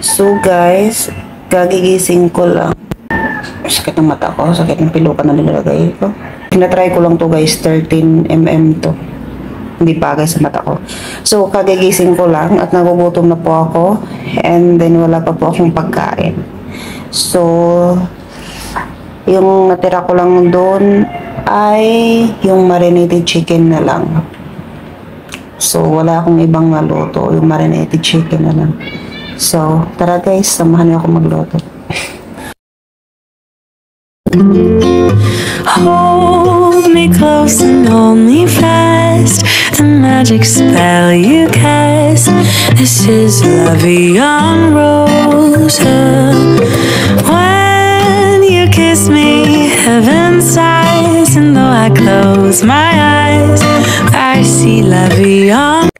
So guys, kagigising ko lang. Sakit ng mata ko, sakit ng pilukan na nilalagay ko. Tinatry ko lang to guys, 13 mm to. Hindi bagay sa mata ko. So kagigising ko lang at nagugutom na po ako. And then wala pa po akong pagkain. So, yung natira ko lang doon ay yung marinated chicken na lang. So, wala akong ibang maluto. Yung marinated chicken na lang. So, tara guys, samahan niyo ako magluto. Hold me close and hold me fast. The magic spell you cast. This is La Vie en Rose. When you kiss me, heaven sighs. And though I close my eyes, I see La Vie en